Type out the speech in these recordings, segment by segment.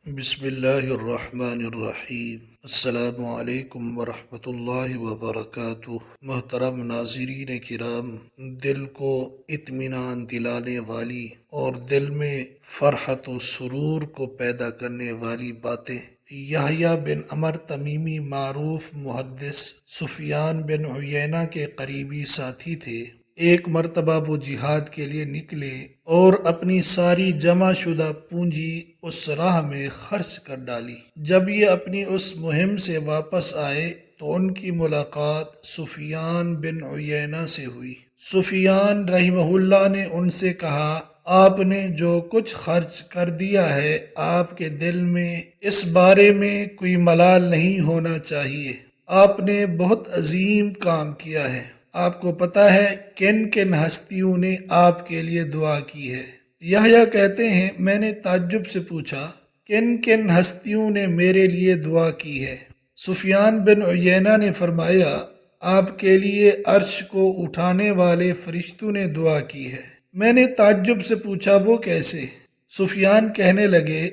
بسم اللہ الرحمن الرحیم۔ السلام علیکم ورحمۃ اللہ وبرکاتہ۔ محترم ناظرین کرام، دل کو اطمینان دلانے والی اور دل میں فرحت و سرور کو پیدا کرنے والی باتیں یحییٰ بن عمر تمیمی معروف محدث سفیان بن عیینہ کے قریبی ساتھی تھے۔ ایک مرتبہ وہ جہاد کے لیے نکلے اور اپنی ساری جمع شدہ پونجی اس راہ میں خرچ کر ڈالی۔ جب یہ اپنی اس مہم سے واپس آئے تو ان کی ملاقات سفیان بن عیینہ سے ہوئی۔ سفیان رحمہ اللہ نے ان سے کہا، آپ نے جو کچھ خرچ کر دیا ہے، آپ کے دل میں اس بارے میں کوئی ملال نہیں ہونا چاہیے۔ آپ نے بہت عظیم کام کیا ہے۔ آپ کو پتہ ہے کن کن ہستیوں نے آپ کے لیے دعا کی ہے؟ یحییٰ کہتے ہیں، میں نے تعجب سے پوچھا، کن کن ہستیوں نے میرے لیے دعا کی ہے؟ سفیان بن عیینہ نے فرمایا، آپ کے لیے عرش کو اٹھانے والے فرشتوں نے دعا کی ہے۔ میں نے تعجب سے پوچھا، وہ کیسے؟ سفیان کہنے لگے،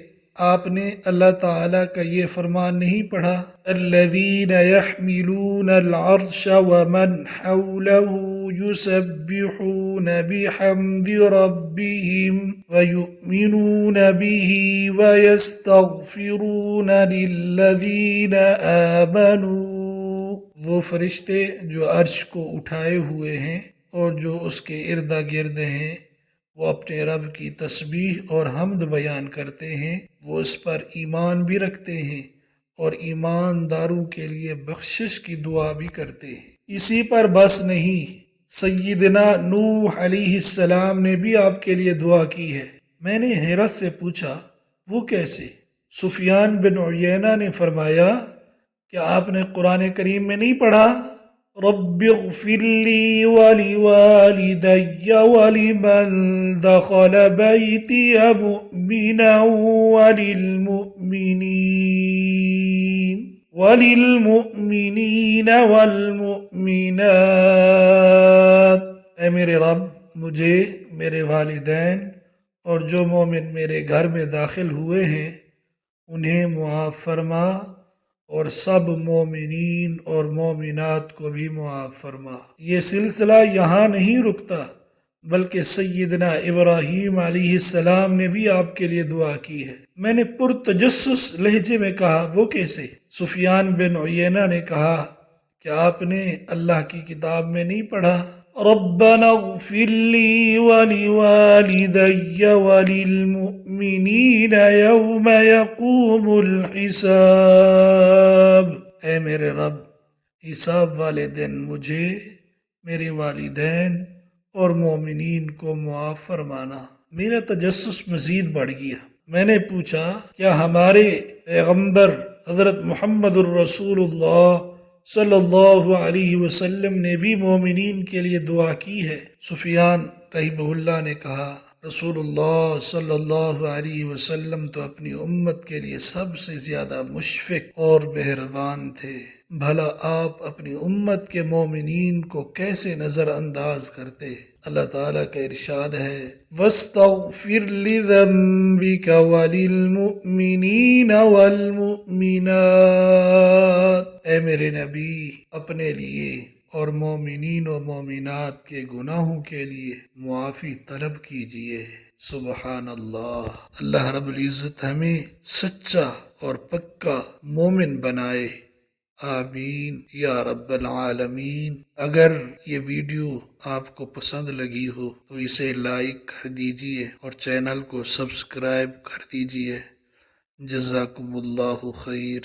آپ نے اللہ تعالیٰ کا یہ فرمان نہیں پڑھا، الذین یحملون العرش ومن حولہ یسبحون بحمد ربہم ویؤمنون بہ ویستغفرون للذین آمنوا۔ وہ فرشتے جو عرش کو اٹھائے ہوئے ہیں اور جو اس کے ارد گرد ہیں، وہ اپنے رب کی تسبیح اور حمد بیان کرتے ہیں، وہ اس پر ایمان بھی رکھتے ہیں اور ایمانداروں کے لیے بخشش کی دعا بھی کرتے ہیں۔ اسی پر بس نہیں، سیدنا نوح علیہ السلام نے بھی آپ کے لیے دعا کی ہے۔ میں نے حیرت سے پوچھا، وہ کیسے؟ سفیان بن عیینہ نے فرمایا، کیا آپ نے قرآن کریم میں نہیں پڑھا، رب اغفر لی ولوالدی ولمن دخل بیتی مؤمنا وللمؤمنین والمؤمنات۔ اے میرے رب، مجھے، میرے والدین اور جو مومن میرے گھر میں داخل ہوئے ہیں انہیں معاف فرما، اور سب مومنین اور مومنات کو بھی معاف فرما۔ یہ سلسلہ یہاں نہیں رکتا، بلکہ سیدنا ابراہیم علیہ السلام نے بھی آپ کے لیے دعا کی ہے۔ میں نے پرتجسس لہجے میں کہا، وہ کیسے؟ سفیان بن عیینہ نے کہا، کیا آپ نے اللہ کی کتاب میں نہیں پڑھا، ربنا اغفر لی ولوالدی وللمؤمنین یوم یقوم الحساب۔ اے میرے رب، حساب والے دن مجھے، میرے والدین اور مومنین کو معاف فرمانا۔ میرا تجسس مزید بڑھ گیا۔ میں نے پوچھا، کیا ہمارے پیغمبر حضرت محمد الرسول اللہ صلی اللہ علیہ وسلم نے بھی مومنین کے لیے دعا کی ہے؟ سفیان رحمہ اللہ نے کہا، رسول اللہ صلی اللہ علیہ وسلم تو اپنی امت کے لیے سب سے زیادہ مشفق اور مہربان تھے، بھلا آپ اپنی امت کے مومنین کو کیسے نظر انداز کرتے؟ اللہ تعالیٰ کا ارشاد ہے، وَاسْتَغْفِرْ لِذَنبِكَ وَلِلْمُؤْمِنِينَ وَالْمُؤْمِنَاتِ۔ اے میرے نبی، اپنے لیے اور مومنین و مومنات کے گناہوں کے لیے معافی طلب کیجئے۔ سبحان اللہ۔ اللہ رب العزت ہمیں سچا اور پکا مومن بنائے، آمین یا رب العالمین۔ اگر یہ ویڈیو آپ کو پسند لگی ہو تو اسے لائک کر دیجئے اور چینل کو سبسکرائب کر دیجئے۔ جزاکم اللہ خیر۔